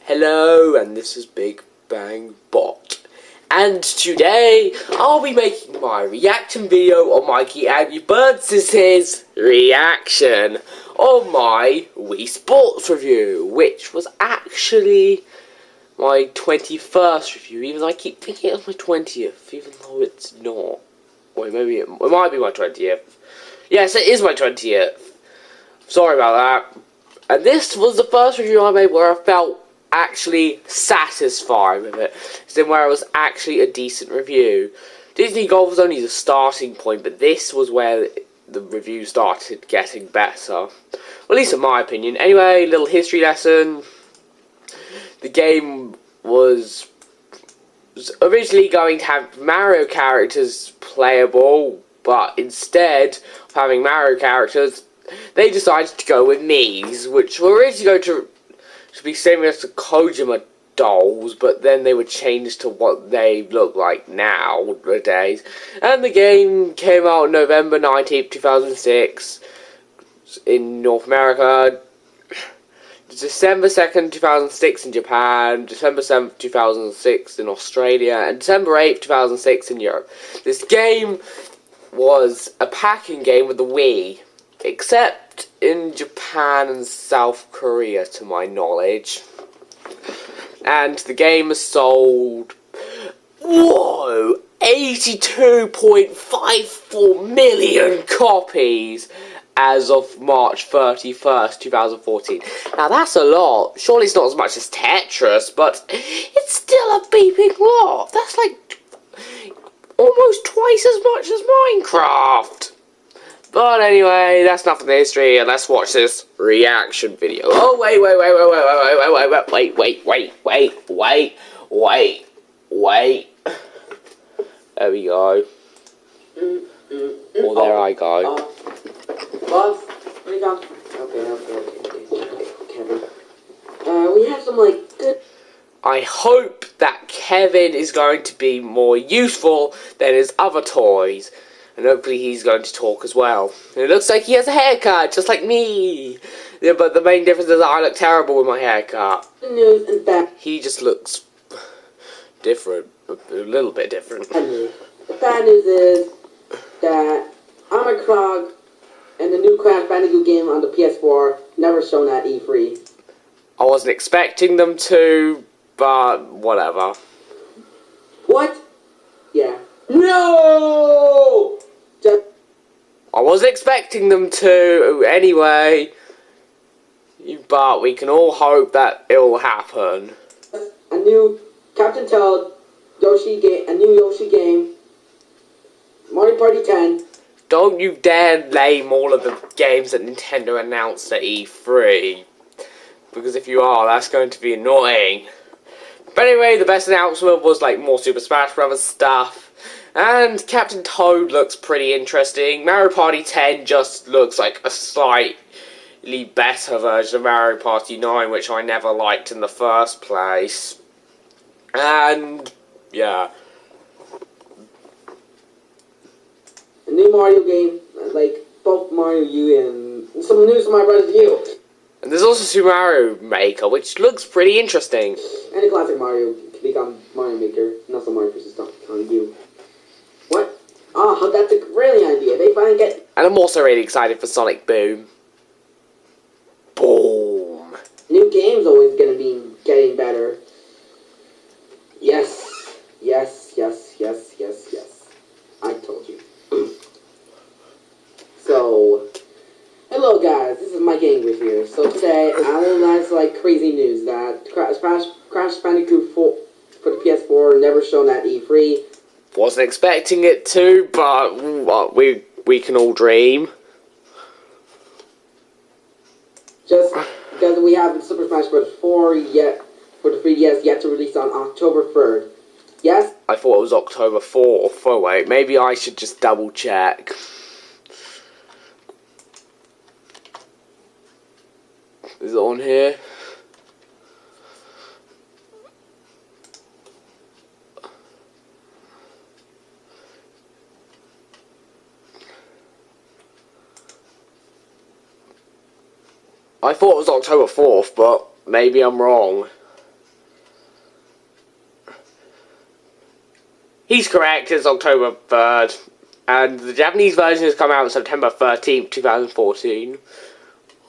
Hello, and this is Big Bang Bot. And today, I'll be making my reaction video on MikeyAngryBirds' reaction on my Wii Sports review, which was actually my 21st review, even though I keep thinking it was my 20th, even though it's not. Wait, maybe it might be my 20th. Yes, it is my 20th. Sorry about that. And this was the first review I made where I felt actually satisfied with it. It's in where it was actually a decent review. Disney Golf was only the starting point, but this was where the review started getting better. Well, at least in my opinion. Anyway, little history lesson. The game was originally going to have Mario characters playable, but instead of having Mario characters, they decided to go with Mii's, which were originally going to be similar to Kojima dolls, but then they were changed to what they look like nowadays. And the game came out November 19th, 2006 in North America, December 2nd, 2006 in Japan, December 7th, 2006 in Australia, and December 8th, 2006 in Europe. This game was a packing game with the Wii, except in Japan and South Korea, to my knowledge. And the game has sold, 82.54 million copies as of March 31st, 2014. Now that's a lot. Surely it's not as much as Tetris, but it's still a beeping lot. That's like almost twice as much as Minecraft. But anyway, that's enough of the history, and let's watch this reaction video. Oh, wait. There we go. Oh, there I go. Boss, what you got? Okay, Kevin. We have some, good... I hope that Kevin is going to be more useful than his other toys. And hopefully he's going to talk as well. And it looks like he has a haircut, just like me. Yeah, but the main difference is that I look terrible with my haircut. The news is that... He just looks different. A little bit different. The bad news is that Omicron and the new Crash Bandicoot game on the PS4 never shown at E3. I wasn't expecting them to, but whatever. What? Yeah. No! I wasn't expecting them to anyway, but we can all hope that it will happen. A new Captain Toad Yoshi game, a new Yoshi game, Mario Party 10. Don't you dare name all of the games that Nintendo announced at E3, because if you are, that's going to be annoying. But anyway, the best announcement was more Super Smash Bros. Stuff. And Captain Toad looks pretty interesting. Mario Party 10 just looks like a slightly better version of Mario Party 9, which I never liked in the first place. And, yeah. A new Mario game, both Mario U and some news from my brother's U. And there's also Super Mario Maker, which looks pretty interesting. And a classic Mario to become Mario Maker, not some Mario vs. Donkey U. What? Oh, that's a brilliant idea. They finally get... And I'm also really excited for Sonic Boom. Boom. New game's always going to be getting better. Yes. I told you. So, hello guys, this is MikeyAngryBirds here. So today, I have crazy news that Crash Bandicoot 4 for the PS4 never shown at E3. Wasn't expecting it to, but we can all dream. Just because we have Super Smash Bros. 4 yet for the 3DS yet to release on October 3rd. Yes? I thought it was October 4th. Oh wait, maybe I should just double check. Is it on here? I thought it was October 4th, but maybe I'm wrong. He's correct, it's October 3rd. And the Japanese version has come out on September 13th, 2014.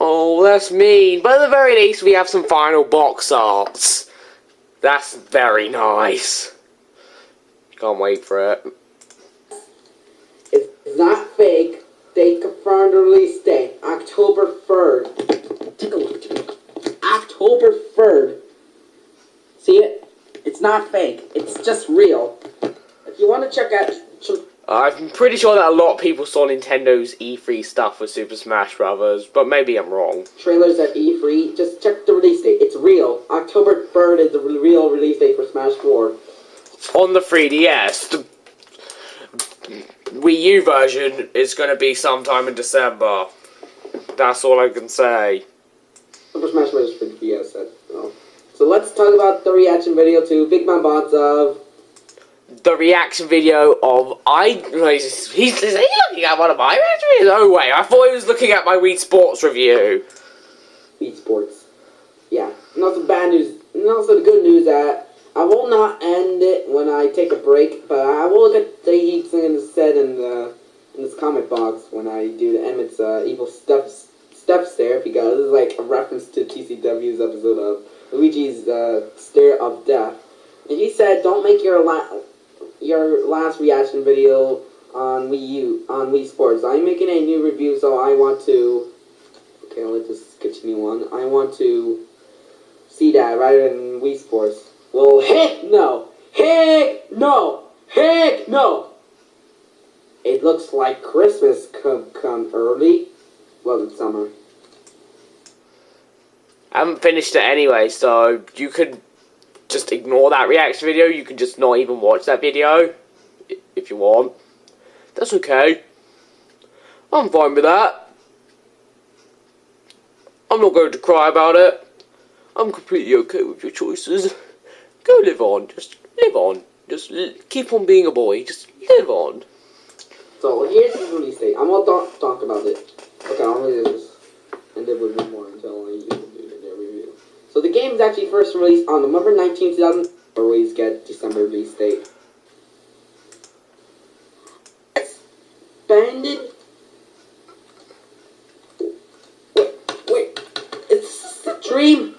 Oh, that's mean. But at the very least, we have some final box arts. That's very nice. Can't wait for it. It's not fake. They confirmed the release date, October 3rd. Take a look. October 3rd. See it? It's not fake. It's just real. If you want to check out... I'm pretty sure that a lot of people saw Nintendo's E3 stuff with Super Smash Bros., but maybe I'm wrong. Trailers at E3, just check the release date. It's real. October 3rd is the real release date for Smash 4. On the 3DS, the Wii U version is going to be sometime in December. That's all I can say. Super Smash Bros. For the DS. So let's talk about the reaction video to Big Man Bots of... The reaction video of he's looking at one of my reaction videos? No way, I thought he was looking at my Wii Sports review. Wii Sports. Yeah. And also bad news, and also the good news that I will not end it when I take a break, but I will look at the heaps things said in this comic box when I do the Emmett's evil steps there, because this is like a reference to TCW's episode of Luigi's Stare of Death. And he said, don't make your last reaction video on Wii Sports. I'm making a new review, so I want to... Okay, let's just continue on. I want to see that rather than Wii Sports. Well, heck no! Heck no! Heck no! It looks like Christmas come early. Well, it's summer. I haven't finished it anyway, so you could just ignore that reaction video. You can just not even watch that video if you want. That's okay. I'm fine with that. I'm not going to cry about it. I'm completely okay with your choices. Go live on. Just live on. Just keep on being a boy. Just live on. So here's the release date. I'm going to talk about it. Okay, I'm going to just end it with one more until I do the review. So the game is actually first released on November 19, 2000. Always get December release date. Expanded. Wait. Is this a dream?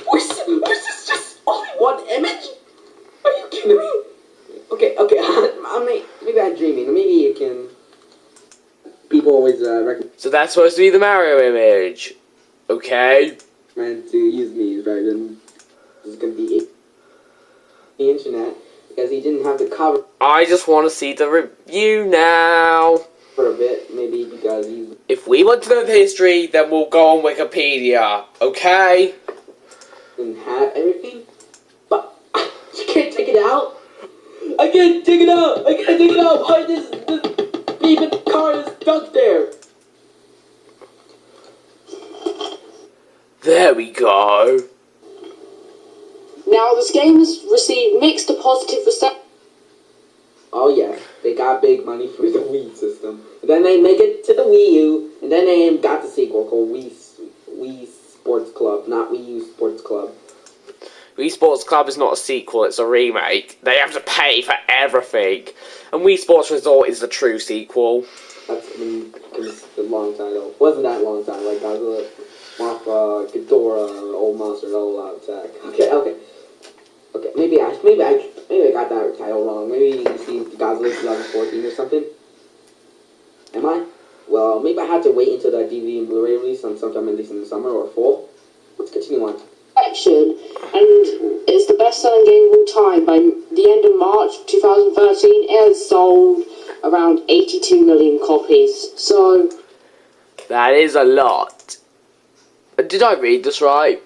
Was this just only one image? Are you kidding me? Okay. Maybe I'm dreaming. Maybe you can. People always recommend. So that's supposed to be the Mario image. Okay. Meant to use me rather than this is gonna be the internet because he didn't have the cover. I just want to see the review now. For a bit, maybe because he's. If we want to know the history, then we'll go on Wikipedia. Okay. Didn't have everything, but you can't take it out. I can't take it out. Why this even car is stuck there? There we go. Now, this game has received mixed to positive reception. Oh yeah, they got big money for the Wii system. And then they make it to the Wii U, and then they got the sequel called Wii Sports Club, not Wii U Sports Club. Wii Sports Club is not a sequel, it's a remake. They have to pay for everything. And Wii Sports Resort is the true sequel. That's because it's a long title. Wasn't that long time? Like Godzilla, Mothra, Ghidorah, Old Monster, All Out Attack. Okay. Maybe I got that title wrong. Maybe you see Godzilla 2014 or something. Am I? Well, maybe I had to wait until that DVD and Blu-ray release on sometime at least in the summer or fall. Let's continue on. Action, and it's the best-selling game of all time. By the end of March 2013, it has sold around 82 million copies. So that is a lot. Did I read this right?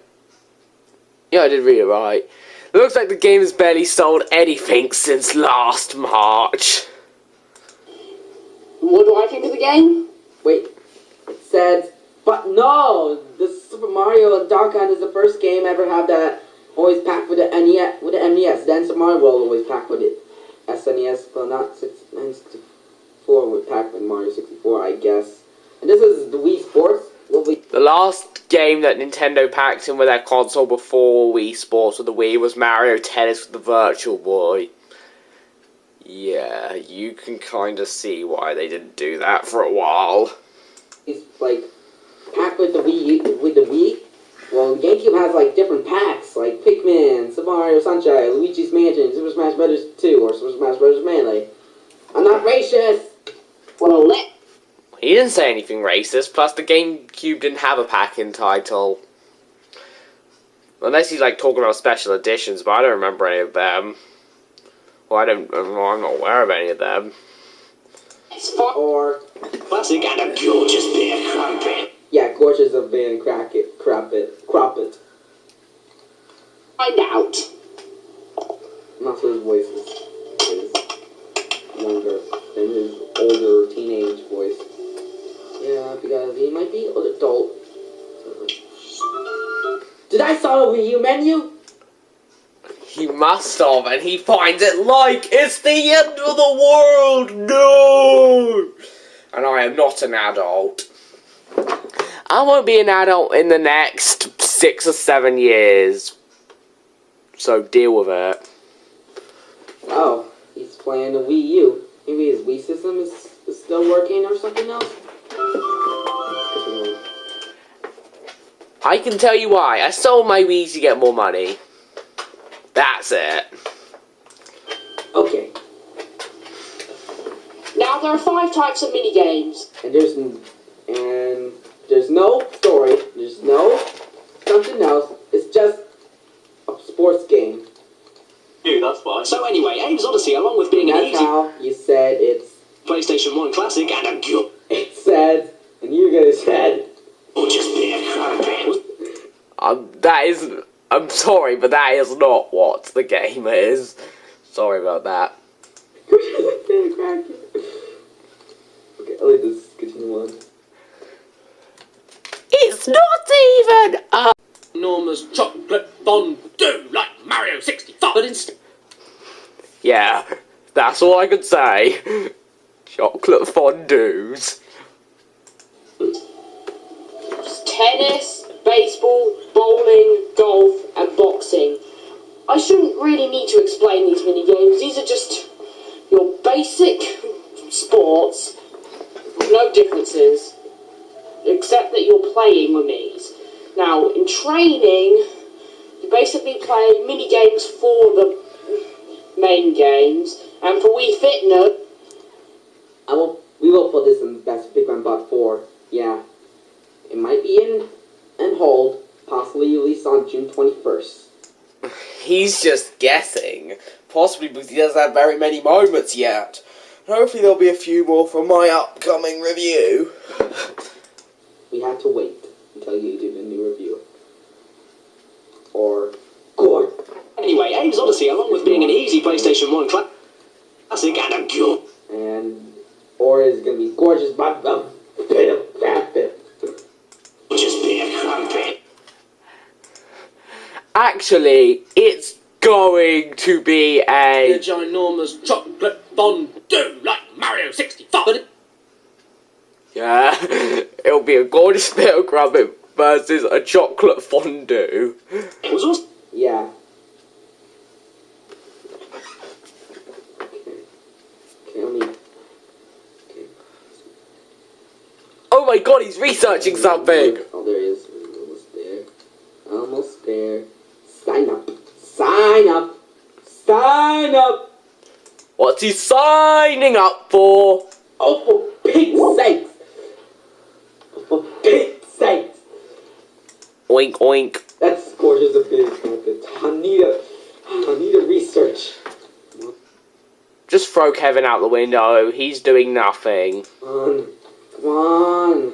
Yeah, I did read it right. It looks like the game has barely sold anything since last March. What do I think of the game? Wait, it says, but no, the Super Mario Dark Hunt is the first game ever have that always packed with the NES. Then Super Mario World always packed with it. SNES, well not 64 with packed with Mario 64, I guess. And this is the Wii Sports. The last game that Nintendo packed in with their console before Wii Sports with the Wii was Mario Tennis with the Virtual Boy. Yeah, you can kind of see why they didn't do that for a while. It's like packed with the Wii. Well, GameCube has like different packs, like Pikmin, Super Mario Sunshine, Luigi's Mansion, Super Smash Bros. 2, or Super Smash Bros. Melee. I'm not racist. Well, He didn't say anything racist. Plus, the GameCube didn't have a pack-in title. Unless he's like talking about special editions, but I don't remember any of them. Well, I'm not aware of any of them. Or classic and a gorgeous beer crumpet. yeah, gorgeous of being crop it. Find out. Not so his voice is younger than his older teenage voice. Yeah, because he might be an adult. Did I saw a Wii U menu? He must have, and he finds it like it's the end of the world. No! And I am not an adult. I won't be an adult in the next 6 or 7 years. So deal with it. Oh, he's playing the Wii U. Maybe his Wii system is still working or something else? I can tell you why. I sold my Wii to get more money. That's it. Okay. Now there are 5 types of minigames. And there's no story. There's no something else. It's just a sports game. Yeah, that's fine. So anyway, Abe's Odyssey, along with being an That's easy how you said it's... PlayStation 1 classic and a It said, and you guys said... gorgeous beer crumpet. That is... I'm sorry, but that is not what the game is. Sorry about that. Okay, I'll let this continue on. It's not even a... Norma's chocolate fondue like Mario 64, but instead... Yeah, that's all I could say. Chocolate fondues. Tennis, baseball, bowling, golf, and boxing. I shouldn't really need to explain these minigames. These are just your basic sports, no differences, except that you're playing with these. Now, in training, you basically play mini-games for the main games, and for Wii Fitness... We will put this in Best Big Man Bot 4. Yeah. It might be in hold, possibly released on June 21st. He's just guessing. Possibly because he doesn't have very many moments yet. Hopefully there'll be a few more for my upcoming review. We have to wait until you do the new review. Or... Gore. Anyway, Abe's Odyssey, along with being an easy PlayStation 1 classic and a good... And... Or is gonna be gorgeous, but a bit of rapid. Just be a crumpet. Actually, it's going to be a... ginormous chocolate fondue like Mario 64, but Yeah, it'll be a gorgeous little crumpet versus a chocolate fondue. It was also... Yeah. Oh my god, he's researching something! Oh, there he is. Almost there. Almost there. Sign up. Sign up. Sign up. What's he signing up for? Oh, for pig's sakes. For pig's sakes. Oink oink. That's gorgeous a big trumpet. I need a research. Just throw Kevin out the window, he's doing nothing. Come on.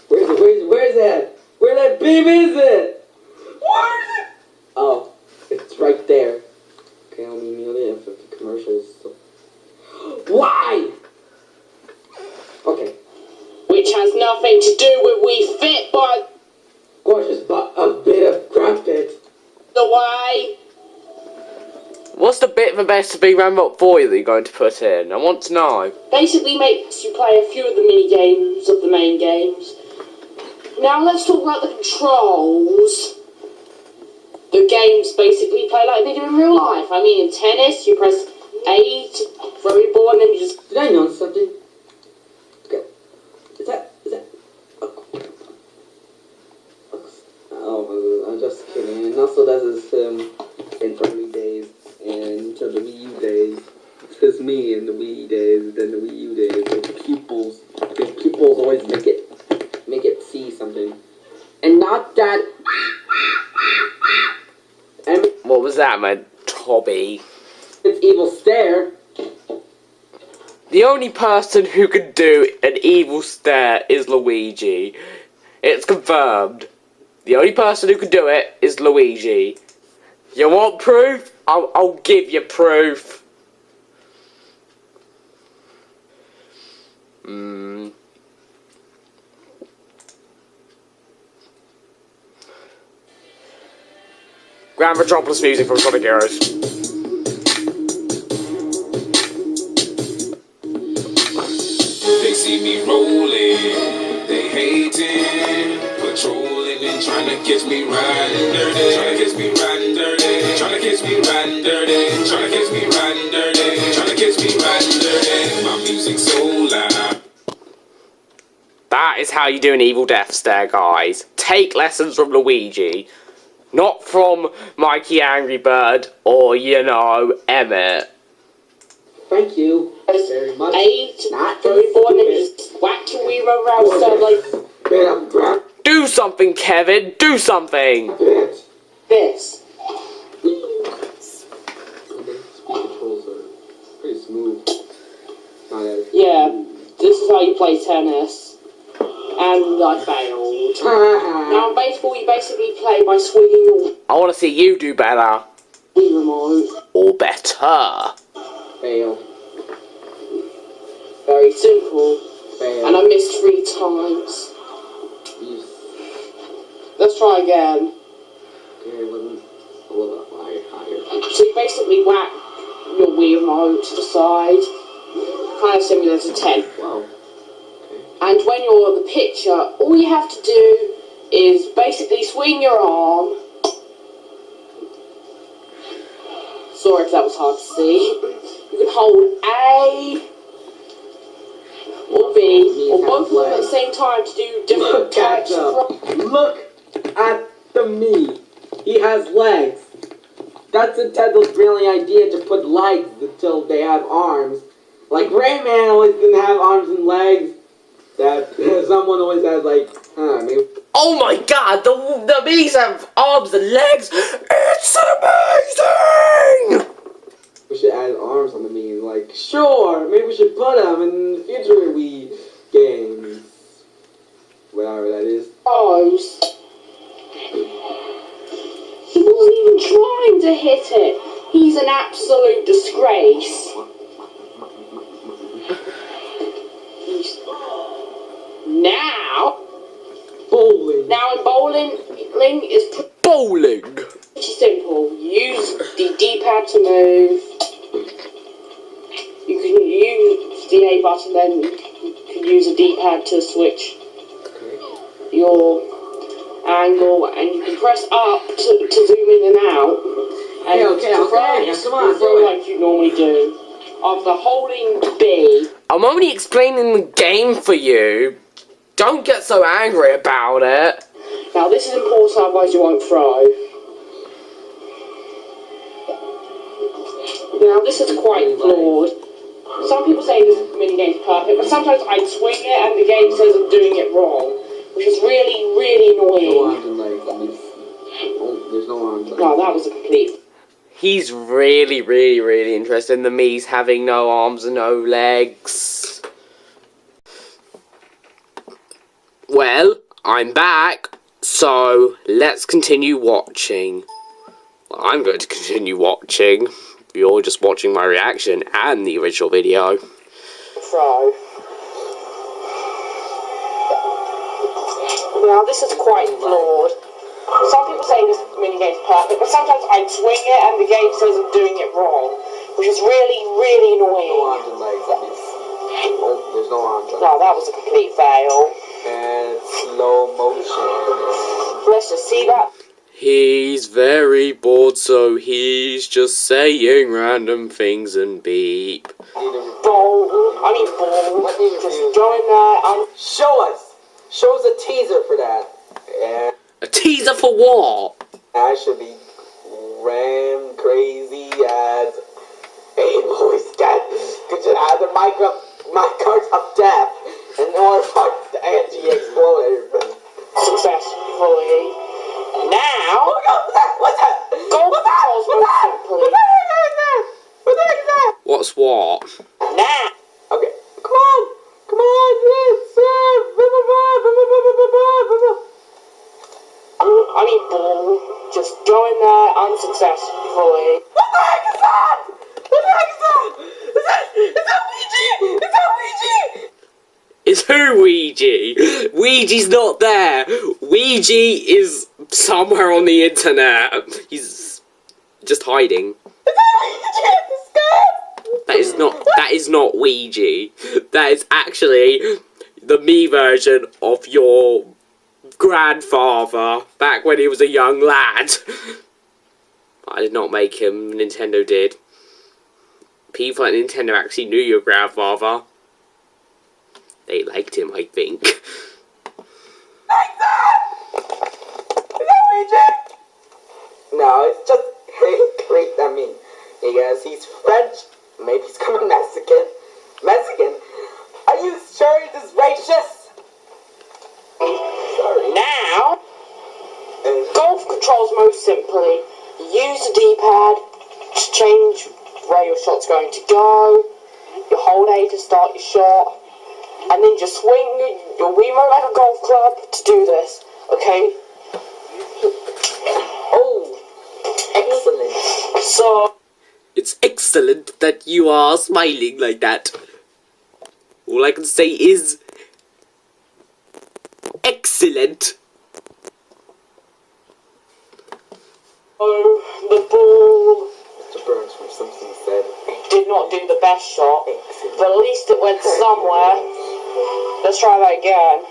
Where's that? Where that beam is it? Where is it? Oh, it's right there. Okay, I'll mute it for the commercials. Why? Okay. Which has nothing to do with Wii Fit, by Gorgeous, but a bit of crumpet. the way. What's the bit of the best Big Man Bot 4 that you're going to put in? I want to know. Basically makes you play a few of the mini games of the main games. Now let's talk about the controls. The games basically play like they do in real life. I mean, in tennis, you press A to very bored, and then you just... Did I notice something? Okay. Is that... Oh, I'm just kidding. And also that is him in early days and to the Wii U days. It's me in the Wii days, then the Wii U days. Like the pupils always make it see something. And not that... And What was that, my Toby? it's evil stare. The only person who can do an evil stare is Luigi. It's confirmed. The only person who can do it is Luigi. You want proof? I'll give you proof. Grand Metropolis music from Sonic Heroes. They see me rolling, they hating, patrolling and trying to catch me riding dirty, trying to catch me riding dirty, trying to catch me riding dirty, trying to catch me riding dirty, trying to catch me riding dirty. My music's so loud. That is how you do an evil death stare, guys. Take lessons from Luigi. Not from MikeyAngryBird or, you know, Emmett. Thank you very much. A to Not very bored, and then you just whack your Wii around, sound like Do something, Kevin. Do something. Bitch. this. Controls are pretty smooth. Not as... Yeah, this is how you play tennis. And I failed. Now in baseball, you basically play by swinging your I want to see you do better. Wii remote. Or better. Fail. Very simple. Fail. And I missed 3 times. You... Let's try again. Okay, it wasn't a little bit higher. So you basically whack your Wii remote to the side. Kind of similar to 10. Wow. And when you're the pitcher, all you have to do is basically swing your arm. Sorry if that was hard to see. You can hold A or B, or both of them at the same time to do different types of... Look at the me. He has legs. That's Nintendo's brilliant idea to put legs until they have arms. Like Rayman always didn't have arms and legs. That someone always has like, maybe. Oh my god, the bees have arms and legs. It's amazing. We should add arms on the Mii. Like, sure, maybe we should put them in future Wii games. Whatever that is. Arms. He wasn't even trying to hit it. He's an absolute disgrace. Now in bowling is Bowling. pretty simple. Use the D-pad to move. You can use the A button, then you can use a D-pad to switch your angle, and you can press up to zoom in and out. And Okay. Come on, throw like you normally do. After holding B. I'm only explaining the game for you. Don't get so angry about it. Now this is important, otherwise you won't throw. Now this is quite flawed. Some people say this minigame's perfect, but sometimes I swing it and the game says I'm doing it wrong, which is really, really annoying. No arms and legs. There's no arms. No, that was a complete... He's really, really, really interested in the Mii's having no arms and no legs. Well, I'm back, so let's continue watching. Well, I'm going to continue watching. You're just watching my reaction and the original video. Throw. Now this is quite flawed. Some people say this minigame's perfect, but sometimes I swing it and the game says I'm doing it wrong, which is really, really annoying. No arms and legs. There's no arms. No, that was a complete fail. And slow motion. Let's just see that. He's very bored, so he's just saying random things and beep. Ball. Just go in there and Show us a teaser for that. Yeah, A teaser for what? I should be ram crazy as a voice dead. Because it has a my cards of death in order for the anti-explode everything. successfully. Now, What's that? golf controls most simply. What the heck is that? What's what? Now, Okay, come on, ball. Just go in there unsuccessfully. What the heck is that? Is that Ouija? It's who Ouija? Ouija's not there. Ouija is somewhere on the internet. He's just hiding. That is not Ouija. That is actually the me version of your grandfather back when he was a young lad. I did not make him, Nintendo did. People at Nintendo actually knew your grandfather. They liked him, I think. No, it's just great. I mean, yes, he's French. Maybe he's coming Mexican. Are you sure this is racist? Sorry. Now, golf controls most simply. Use the D-pad to change where your shot's going to go. You hold A to start your shot. And then just swing your Wiimote like a golf club to do this. Okay? Oh, excellent. So, It's excellent that you are smiling like that. All I can say is excellent. the ball Mr. Burns from Simpson said, did not do the best shot. excellent. But at least it went somewhere. Let's try that again.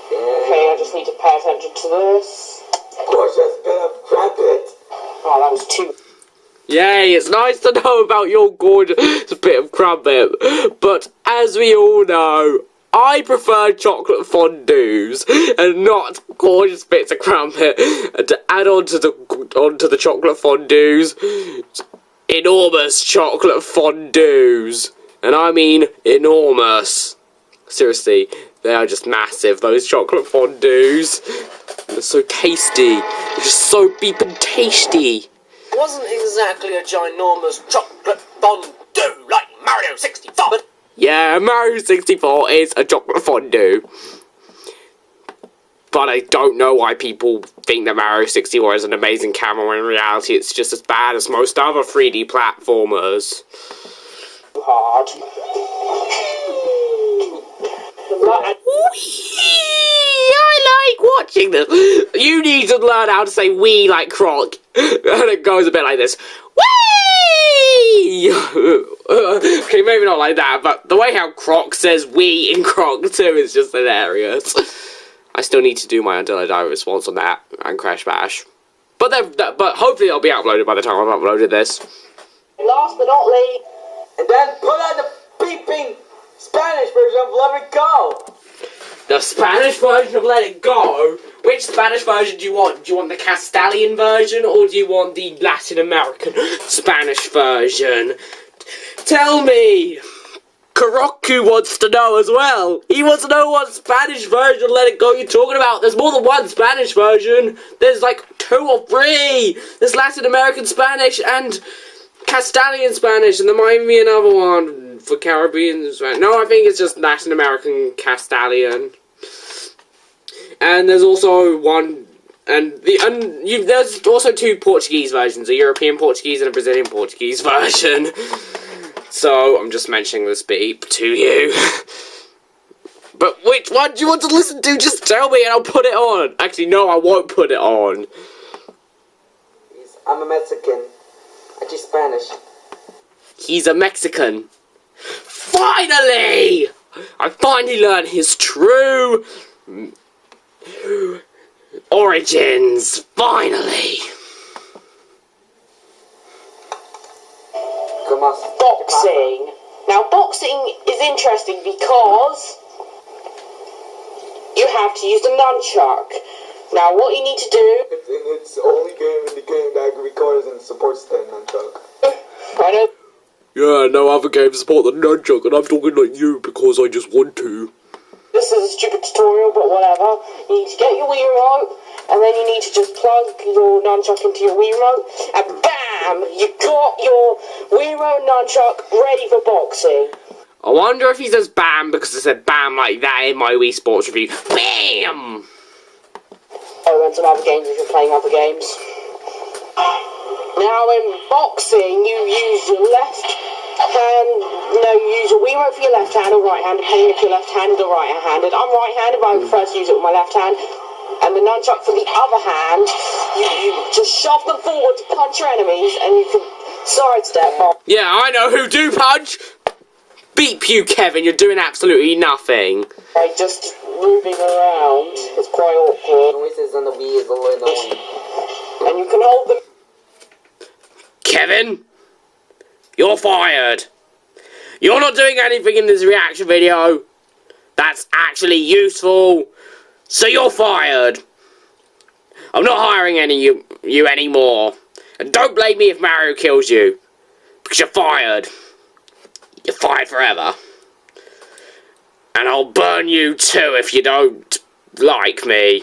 Okay, I just need to pay attention to this. Gorgeous bit of crumpet. Oh, that was too... Yay, it's nice to know about your gorgeous bit of crumpet. But as we all know, I prefer chocolate fondues and not gorgeous bits of crumpet. And to add on to the chocolate fondues, enormous chocolate fondues. And I mean enormous. Seriously, they are just massive, those chocolate fondues. They're so tasty. They're just so beeping tasty. Wasn't exactly a ginormous chocolate fondue like Mario 64, but Yeah, Mario 64 is a chocolate fondue. But I don't know why people think that Mario 64 is an amazing camera when in reality it's just as bad as most other 3D platformers. hard. I like watching this. You need to learn how to say "wee" like Croc, and it goes a bit like this. Wee! Okay, maybe not like that, but the way how Croc says "wee" in Croc 2 is just hilarious. I still need to do my Until I Die response on that and Crash Bash, but hopefully it'll be uploaded by the time I've uploaded this. Last but not least, And then put on the beeping Spanish version of Let It Go. The Spanish version of Let It Go? Which Spanish version do you want? Do you want the Castalian version or do you want the Latin American Spanish version? Tell me! Karoku wants to know as well. He wants to know what Spanish version of Let It Go you're talking about. There's more than one Spanish version. There's like 2 or 3. There's Latin American Spanish and Castalian Spanish, and there might be another one for Caribbean Spanish. No, I think it's just Latin American Castalian. And there's also one, there's also 2 Portuguese versions, a European Portuguese and a Brazilian Portuguese version. So I'm just mentioning this beep to you. But which one do you want to listen to? Just tell me and I'll put it on. Actually, no, I won't put it on. I'm a Mexican. I teach Spanish. He's a Mexican. Finally! I finally learned his true Origins, finally! Boxing. Now, boxing is interesting because you have to use the nunchuck. Now, what you need to do... It's the only game in the game that records and supports that nunchuck. I know. Yeah, no other games support the nunchuck, and I'm talking like you because I just want to. This is a stupid tutorial, but whatever. You need to get your Wii remote, and then you need to just plug your nunchuck into your Wii remote, and BAM! You got your Wii remote nunchuck ready for boxing. I wonder if he says BAM because I said BAM like that in my Wii Sports review. BAM! Oh, and some other games if you're playing other games. Now, in boxing, you use your left hand, no, you use your Wii remote for your left hand or right hand, depending if you're left-handed or right-handed. I'm right-handed, but I prefer to use it with my left hand. And the nunchuck for the other hand, you just shove them forward to punch your enemies, and you can sidestep off. Yeah, I know who do punch! Beep you, Kevin, you're doing absolutely nothing. By just moving around, it's quite awkward. Noises on the Wii is a little annoying. And you can hold them. Kevin, you're fired. You're not doing anything in this reaction video that's actually useful, so you're fired. I'm not hiring you anymore. And don't blame me if Mario kills you, because you're fired. You're fired forever. And I'll burn you too if you don't like me.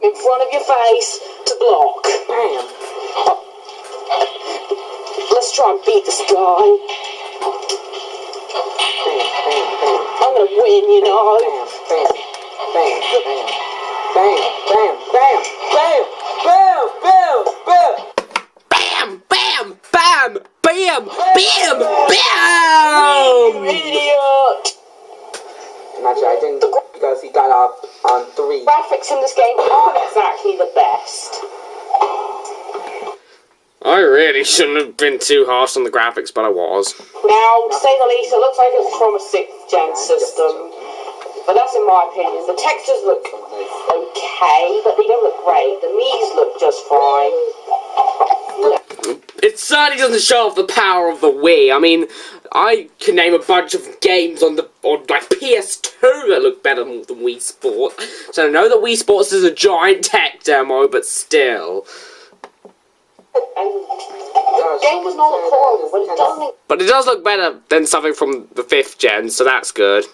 In front of your face to block. Bam. Let's try and beat this guy. I'm gonna win, you know. Bam, bam, bam, bam, bam, bam, bam, bam, bam, bam. Bam! Bam! Bam! Bam! Bam! You Bam! idiot! Actually, I didn't because he got off on 3. Graphics in this game aren't exactly the best. I really shouldn't have been too harsh on the graphics, but I was. Now, to say the least, it looks like it's from a 6th gen system. But that's in my opinion. The textures look okay, but they don't look great. The Mii's look just fine. It certainly doesn't show off the power of the Wii. I mean, I can name a bunch of games on like PS2 that look better than Wii Sports. So I know that Wii Sports is a giant tech demo, but still. And the game does not look horrible, but it doesn't. But it does look better than something from the 5th gen, so that's good.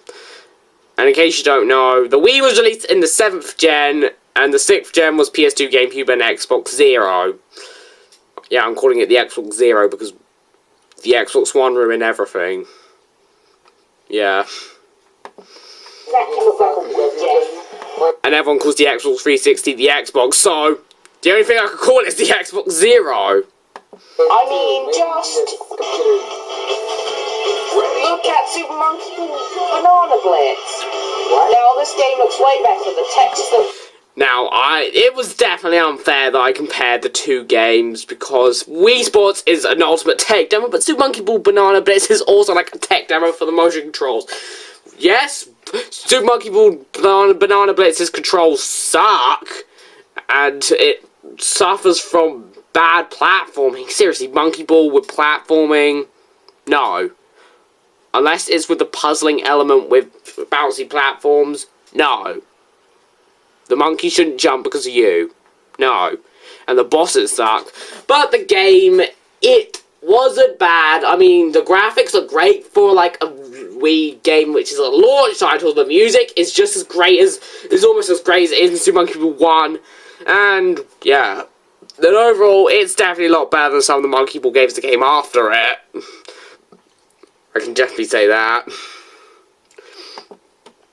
And in case you don't know, the Wii was released in the 7th gen, and the 6th gen was PS2, GameCube, and Xbox Zero. Yeah, I'm calling it the Xbox Zero because the Xbox One ruined everything. Yeah. Exactly looks like a Wii game. And everyone calls the Xbox 360 the Xbox, so the only thing I could call it is the Xbox Zero. I mean, just look at Super Monkey Banana Blitz. Now this game looks way better. The text looks. Now, it was definitely unfair that I compared the two games because Wii Sports is an ultimate tech demo, but Super Monkey Ball Banana Blitz is also like a tech demo for the motion controls. Yes, Super Monkey Ball Banana Blitz's controls suck, and it suffers from bad platforming. Seriously, Monkey Ball with platforming? No. Unless it's with the puzzling element with bouncy platforms? No. The monkey shouldn't jump because of you. No. And the bosses suck. But the game, it wasn't bad. I mean, the graphics are great for like a Wii game which is a launch title. The music is just as great as, is almost as great as it is in Super Monkey Ball 1. And, yeah. Then overall, it's definitely a lot better than some of the Monkey Ball games that came after it. I can definitely say that.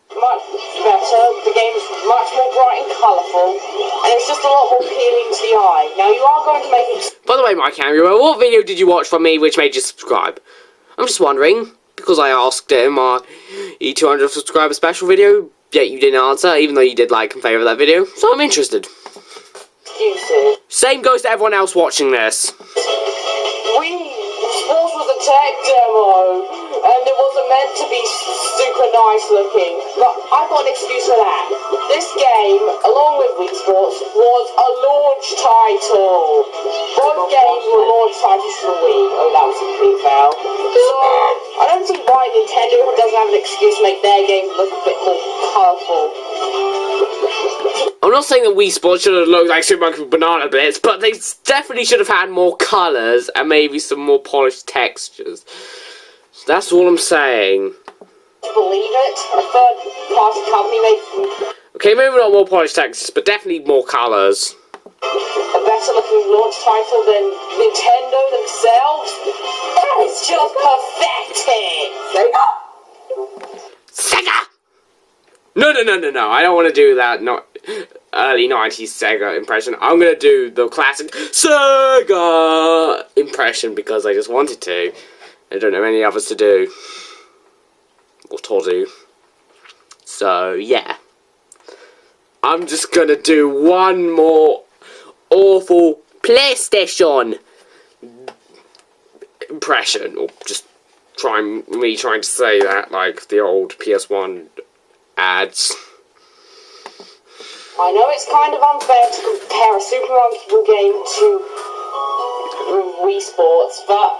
Much better, the game is much more bright and colourful, and it's just a lot more appealing to the eye. Now, you are going to make it... By the way, MikeyAngryBirds, what video did you watch from me which made you subscribe? I'm just wondering, because I asked it in my E200 subscriber special video, yet you didn't answer, even though you did like and favourite that video, so I'm interested. Excuses. Same goes to everyone else watching this. Wii Sports was a tech demo, and it wasn't meant to be super nice looking. But I've got an excuse for that. This game, along with Wii Sports, was a launch title. Both games were launch titles for Wii. Oh, that was a complete fail. So, I don't see why Nintendo doesn't have an excuse to make their games look a bit more colourful. I'm not saying that Wii Sports should have looked like Super Monkey Banana Blitz, but they definitely should have had more colours and maybe some more polished textures. So that's all I'm saying. Believe it? A third-party company made Okay, maybe not more polished textures, but definitely more colours. a better-looking launch title than Nintendo themselves? That is just pathetic! Sega! No, I don't want to do that early 90s Sega impression. I'm going to do the classic Sega impression because I just wanted to. I don't know any others to do. Or to do. So, yeah. I'm just going to do one more awful PlayStation impression. Or just trying to say that like the old PS1 ads. I know it's kind of unfair to compare a Super Monkey Ball game to Wii Sports, but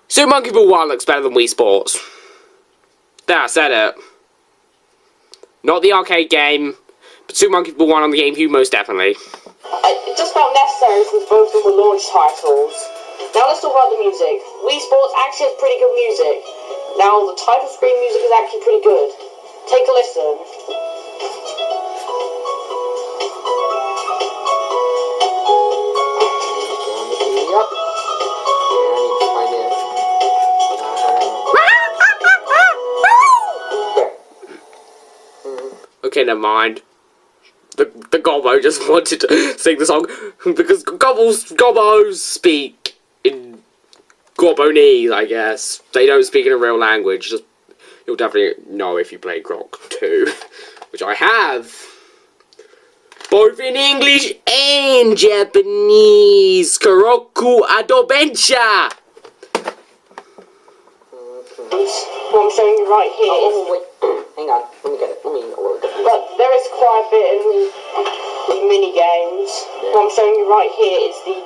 Super Monkey Ball 1 looks better than Wii Sports. There, I said it. Not the arcade game, but Super Monkey Ball 1 on the GameCube, most definitely. it just felt necessary since both of them were launch titles. Now let's talk about the music. Wii Sports actually has pretty good music. Now the title screen music is actually pretty good. Take a listen. Okay, never mind. The Gobbo just wanted to sing the song because Gobbos speak in Gobbonese, I guess. They don't speak in a real language. Just, you'll definitely know if you play Croc 2, which I have. Both in English and Japanese. Karoku Adobensha. What I'm showing you right here is... wait. Hang on. Let me get it. Let me load it. But there is quite a bit in the mini games. What I'm showing you right here is the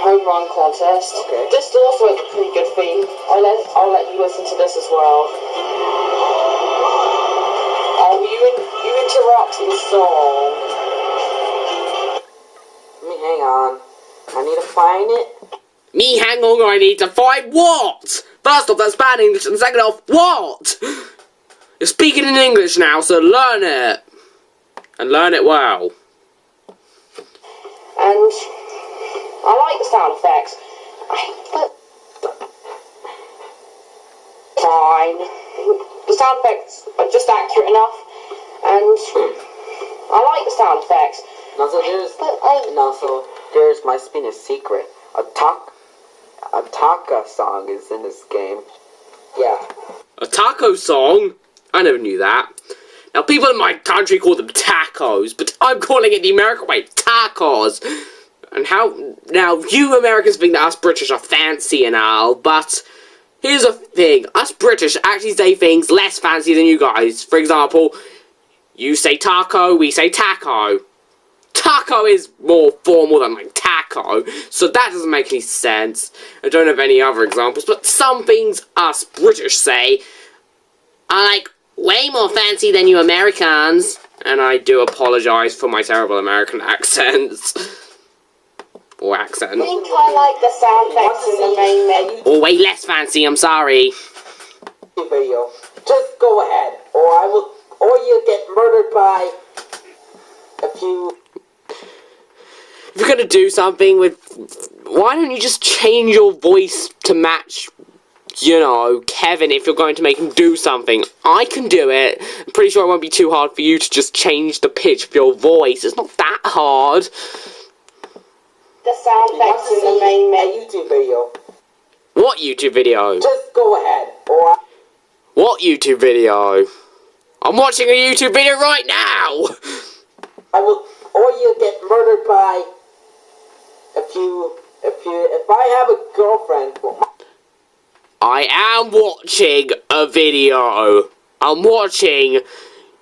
home run contest. Okay. This also has a pretty good theme. I'll let you listen to this as well. Oh, you interrupted the song. Let me hang on. I need to find it. Me hang on, I need to find what? First off, that's bad English, and second off, what? You're speaking in English now, so learn it. And learn it well. And I like the sound effects. But fine. The sound effects are just accurate enough. And I like the sound effects. So there's my spin secret. A Taka song is in this game. Yeah. A taco song? I never knew that. Now, people in my country call them tacos, but I'm calling it the American way, tacos. And now, you Americans think that us British are fancy and all, but here's the thing. Us British actually say things less fancy than you guys. For example, you say taco, we say taco. Taco is more formal than like taco, so that doesn't make any sense. I don't have any other examples, but some things us British say are like way more fancy than you Americans. And I do apologise for my terrible American accents. Or accent. I think I like the sound effects in the main menu. Or way less fancy, I'm sorry. Video. Just go ahead, or you get murdered by a few. If you're gonna do something with... Why don't you just change your voice to match, you know, Kevin if you're going to make him do something? I can do it. I'm pretty sure it won't be too hard for you to just change the pitch of your voice. It's not that hard. The sound effects in the main menu. YouTube video. What YouTube video? Just go ahead, or What YouTube video? I'm watching a YouTube video right now! or you get murdered by if I have a girlfriend. I am watching a video. I'm watching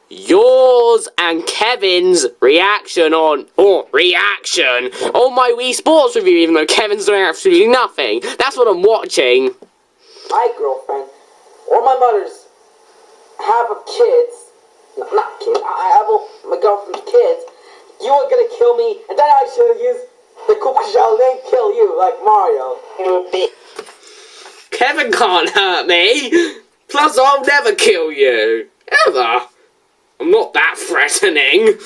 yours and Kevin's reaction on my Wii Sports review, even though Kevin's doing absolutely nothing. That's what I'm watching. My girlfriend, or my mother's, half of kids, not kids, I have my girlfriend's kids, you are gonna kill me, and then I should use the Koopa Shell and then kill you, like Mario. Kevin can't hurt me. Plus, I'll never kill you. Ever. I'm not that threatening.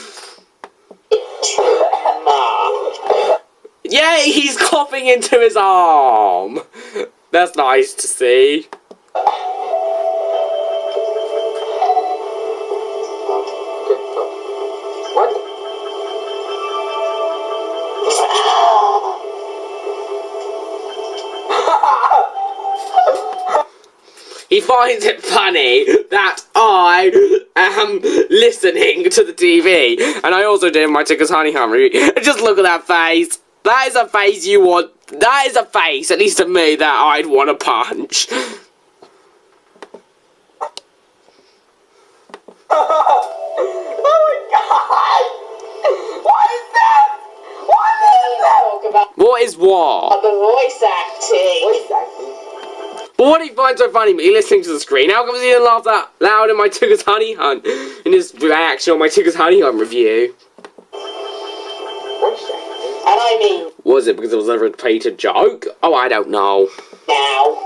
Yay, he's coughing into his arm. That's nice to see. What? He finds it funny that I am listening to the TV. And I also did my Tickers Honey Hum review. Just look at that face. That is a face you want. That is a face, at least to me, that I'd want to punch. Oh my god! What is that? What is that? Talk about What is what? the voice acting. Voice acting. But what do you find so funny, me listening to the screen? How come he didn't laugh that loud in my Tickers Honey Hunt, in his reaction on my Tickers Honey Hunt review? Voice acting. And I mean Was it because it was a repeated joke? Oh, I don't know. now.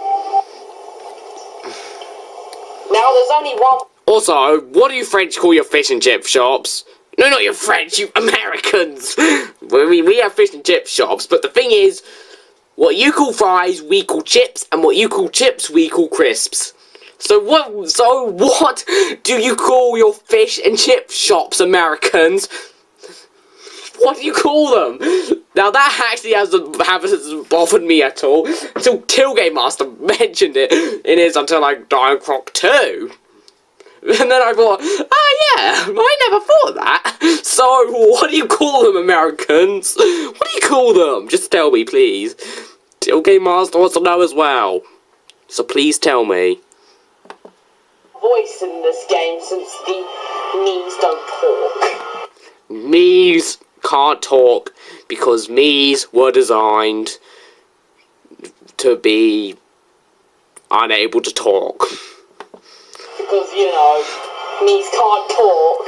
Now there's only one. Also, what do you French call your fish and chip shops? No, not you French, you Americans! I mean, we have fish and chip shops, but the thing is, what you call fries, we call chips, and what you call chips, we call crisps. So what do you call your fish and chip shops, Americans? What do you call them? Now that actually hasn't bothered me at all, until Tailgate Master mentioned it in his Until I Die on Croc 2. And then I thought, oh yeah, I never thought of that. So, what do you call them, Americans? What do you call them? Just tell me, please. Tailgate Master wants to know as well. So please tell me. Voice in this game since the knees don't talk. Me's can't talk because Me's were designed to be unable to talk. Because, you know, knees can't talk.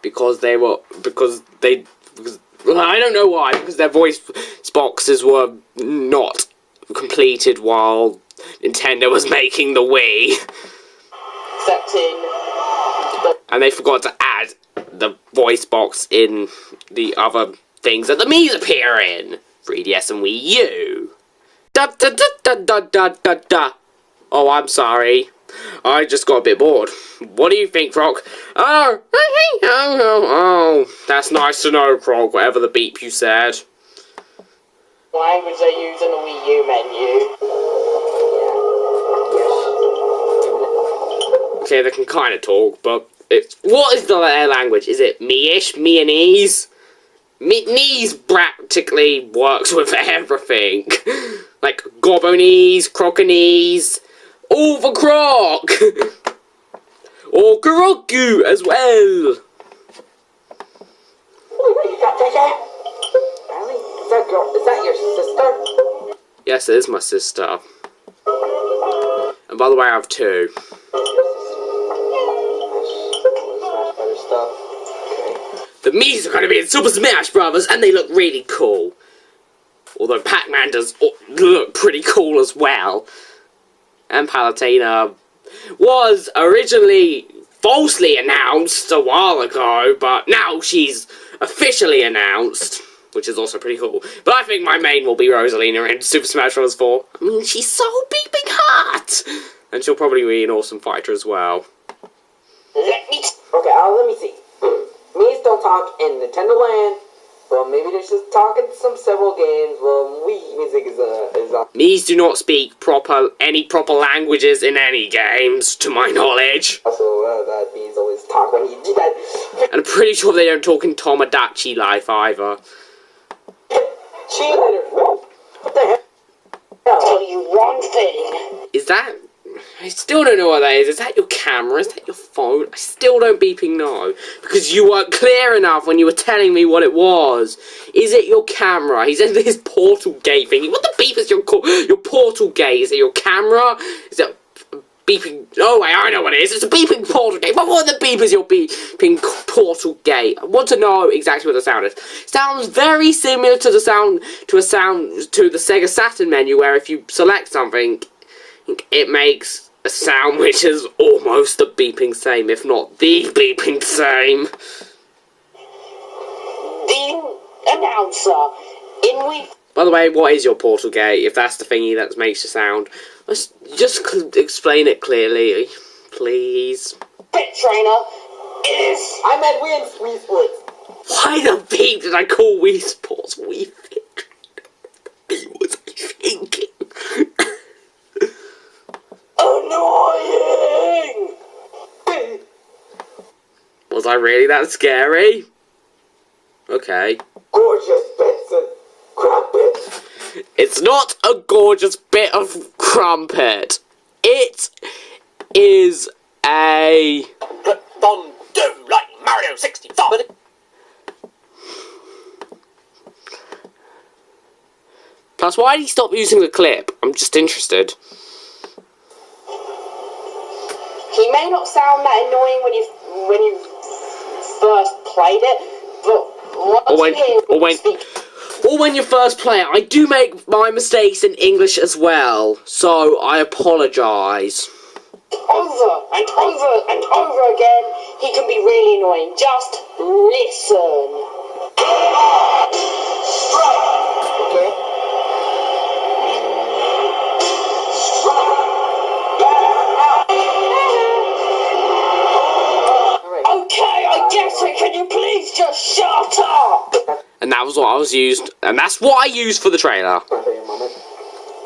Because I don't know why, because their voice boxes were not completed while Nintendo was making the Wii. Except in And they forgot to add the voice box in the other things that the Mii's appear in. 3DS and Wii U. Da da da da da da da da. Oh, I'm sorry. I just got a bit bored. What do you think, Croc? Oh, that's nice to know, Croc, whatever the beep you said. language they use in the Wii U menu. Okay, they can kind of talk, but what is their language? Is it me-ish, Meanese? Meanese practically works with everything. Like Gobonese, Croconese, all for Croc! Or Karoku as well! Is that your sister? Yes, it is my sister. And by the way, I have two. The Mii's are going to be in Super Smash Brothers, and they look really cool. Although Pac-Man does look pretty cool as well. And Palutena was originally falsely announced a while ago, but now she's officially announced, which is also pretty cool. But I think my main will be Rosalina in Super Smash Bros. 4. I mean, she's so beeping hot! And she'll probably be an awesome fighter as well. Let me Let me see. Mii's don't talk in Nintendo Land. Well, maybe they're just talking some several games. Well, Wii music is Mii's do not speak any proper languages in any games, to my knowledge. also that Mii's always talk when you do that. And I'm pretty sure they don't talk in Tomodachi life either. Cheerleader. What the heck? I'll tell you one thing. Is that... I still don't know what that is. Is that your camera? Is that your phone? I still don't beeping know. Because you weren't clear enough when you were telling me what it was. Is it your camera? He said this portal gate thingy. What the beep is your portal gate? Is it your camera? Is it beeping... Oh, wait, I know what it is. It's a beeping portal gate. What the beep is your beeping portal gate? I want to know exactly what the sound is. Sounds very similar to the sound... to the Sega Saturn menu, where if you select something... it makes a sound which is almost the beeping same, if not the beeping same. The announcer in Wii. By the way, what is your portal gate? If that's the thingy that makes the sound, just explain it clearly, please. Pit trainer is. I meant Wii Sports. Why the beep did I call Wii Sports Wii Fit? What was I thinking? Annoying! Was I really that scary? Okay. Gorgeous bits and crumpets. It's not a gorgeous bit of crumpet. It is a... Fondue like Mario 64. Plus, why did he stop using the clip? I'm just interested. He may not sound that annoying when you first played it, but or when you first play it. I do make my mistakes in English as well, so I apologise. Over and over and over again, he can be really annoying. Just listen. Okay. Okay, I guess it. Can you please just shut up? And that was what I used, and that's what I used for the trailer. For a moment.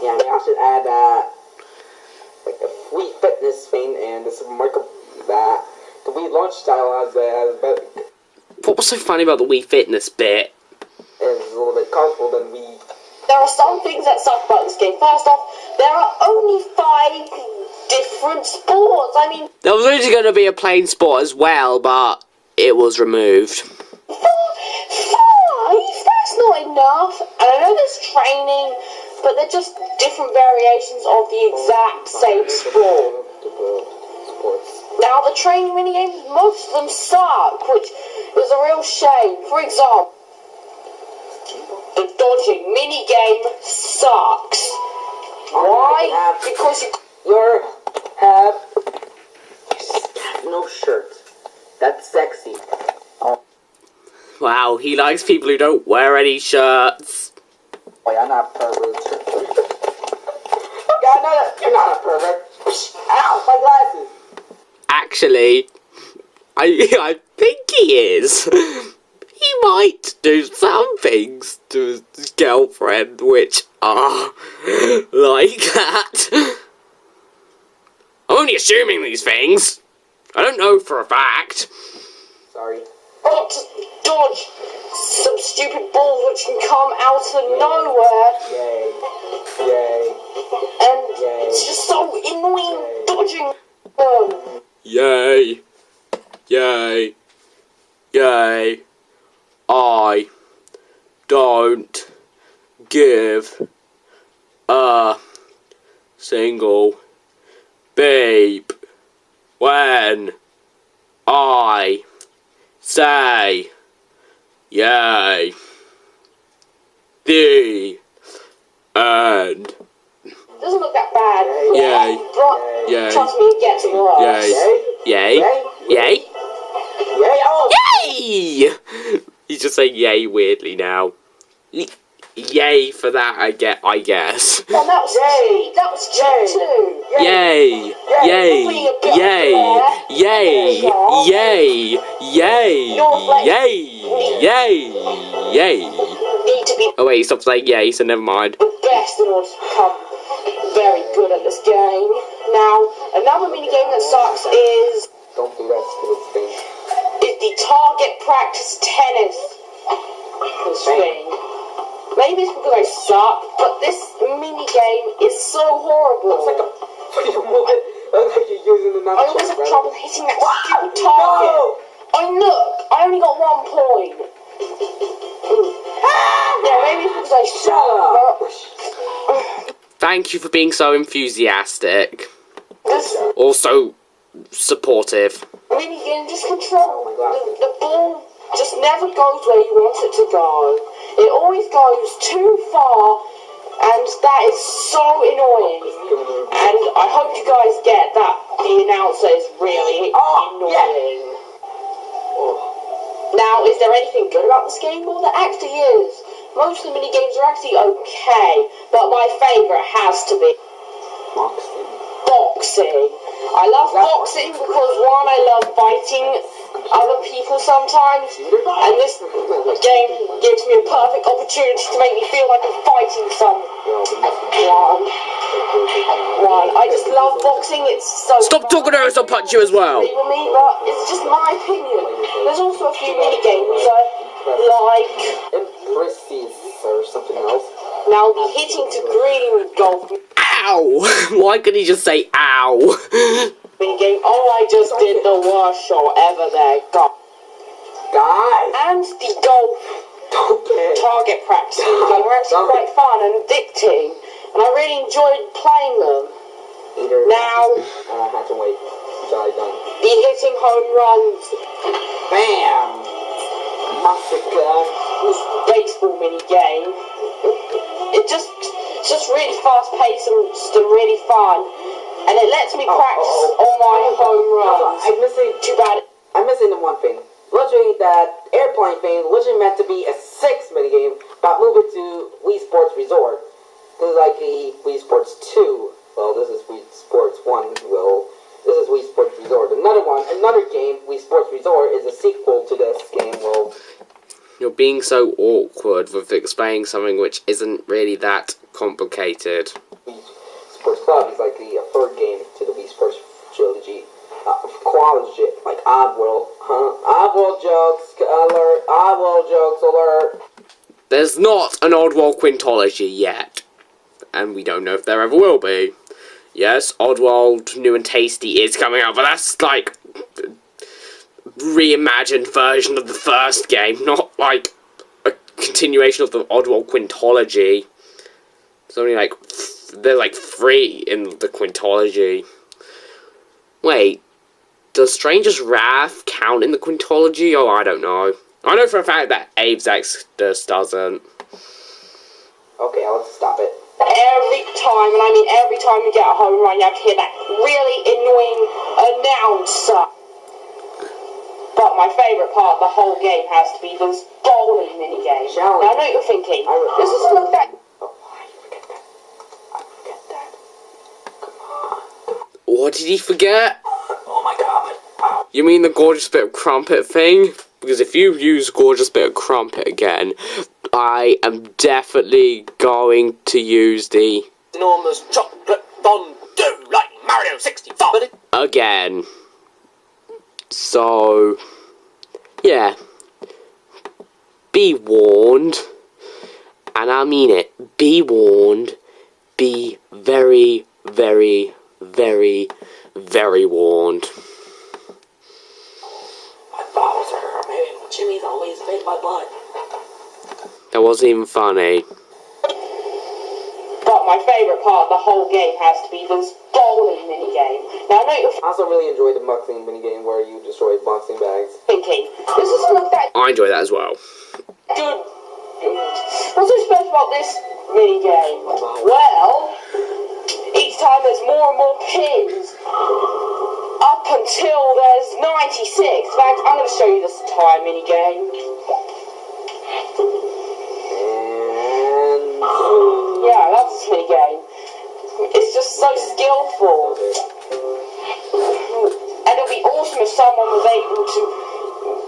Yeah, maybe I should add like a Wii Fitness thing and this remarkable that the Wii launch style has What was so funny about the Wii Fitness bit? is a little bit colorful than Wii. There are some things that suck about this game. First off, there are only 5 different sports. I mean, There was originally going to be a plain sport as well, but it was removed. 5? That's not enough. And I know there's training, but they're just different variations of the exact same sport. Now, the training minigames, most of them suck, which is a real shame. For example, the dodging minigame sucks. Why? Because You have no shirt. That's sexy. Wow, he likes people who don't wear any shirts. Wait, I'm not a pervert. You're not a pervert. Ow, my glasses. Actually, I think he is. He might do some things to his girlfriend which are like that. I'm only assuming these things. I don't know for a fact. Sorry. got to dodge some stupid balls which can come out of nowhere. Yay. Yay. And Yay. it's just so annoying dodging them. Yay. Yay. Yay. I don't give a single beep when I say yay. The end. Doesn't look that bad. Yay. But Yay. trust me, it gets worse. Yay. Yay. Yay. Yay. Oh. Yay! He's just saying yay weirdly now. Yay for that, I guess. And that was cheap too. Yay! Yay! Yay! Yay! Yay! Yay! Yay! Yay! Need to be Oh wait, he stopped saying yay, so never mind. the best in order to become very good at this game. Now, another minigame that sucks is Don't do that stupid thing. the target practice tennis thing. They maybe it's because I suck, but this mini game is so horrible. It's like a what? Looks like you're using the I always have trouble hitting that stupid target. No! Look, I only got 1 point. Yeah, maybe it's because I suck. Thank you for being so enthusiastic. This Also supportive. mini game just control. The ball just never goes where you want it to go. It always goes too far, and that is so annoying. And I hope you guys get that the announcer is really annoying. Now, is there anything good about this game? Well, there actually is. Most of the mini games are actually okay, but my favourite has to be boxing. I love boxing because, one, I love fighting other people sometimes, and this game gives me a perfect opportunity to make me feel like I'm fighting someone. I just love boxing. It's so Stop talking to us, I'll punch you as well. With me, but it's just my opinion. There's also a few mini games I like. Impressive or something else. Now the hitting to green golf Ow! Why could he just say ow? mini game. Oh, I just did the worst shot ever there. God. Guys! And the golf target practice mini game were actually quite fun and addicting, and I really enjoyed playing them. Now, I had to wait until I done. the hitting home runs. Bam! Massacre. This baseball mini game. It's just really fast paced and just really fun, and it lets me practice all my home runs. I'm missing. Too bad. I'm missing the one thing. Literally, that airplane thing literally meant to be a 6 minigame, but move it to Wii Sports Resort. This is like a Wii Sports 2. Well, this is Wii Sports 1. Well, this is Wii Sports Resort. Another game, Wii Sports Resort, is a sequel to this game. Well, You're being so awkward with explaining something which isn't really that complicated. Wii Sports Club is like the third game to the Wii Sports trilogy. Quality like Oddworld, Oddworld jokes alert, Oddworld jokes alert. There's not an Oddworld quintology yet, and we don't know if there ever will be. Yes, Oddworld New and Tasty is coming out, but that's like reimagined version of the first game, not like a continuation of the Oddworld quintology. There's only like there's like 3 in the quintology. Wait, does Stranger's Wrath count in the quintology? Oh, I don't know. I know for a fact that Abe's Exodus doesn't. Okay, let's stop it. Every time, and I mean every time you get a home run, you have to hear that really annoying announcer. But my favourite part of the whole game has to be this bowling minigame. Now, I know what you're thinking. This doesn't look that... Oh, I forget that. I forget that. Come on. What did he forget? Oh my god. Ow. You mean the gorgeous bit of crumpet thing? Because if you use gorgeous bit of crumpet again, I am definitely going to use the Enormous chocolate fondue like Mario 64. again. So, yeah. Be warned. And I mean it. Be warned. Be very, very, very, very warned. My Bowser, man, Jimmy's always made my butt. That wasn't even funny. But my favourite part of the whole game has to be this bowling minigame. Now, I know you're I also really enjoyed the boxing minigame where you destroyed boxing bags. thinking, this doesn't look that I enjoy that as well. good. What's so special about this minigame? Well, each time there's more and more pins. Up until there's 96. In fact, I'm going to show you this entire minigame. And... Yeah, I love this minigame. It's just so skillful. And it'd be awesome if someone was able to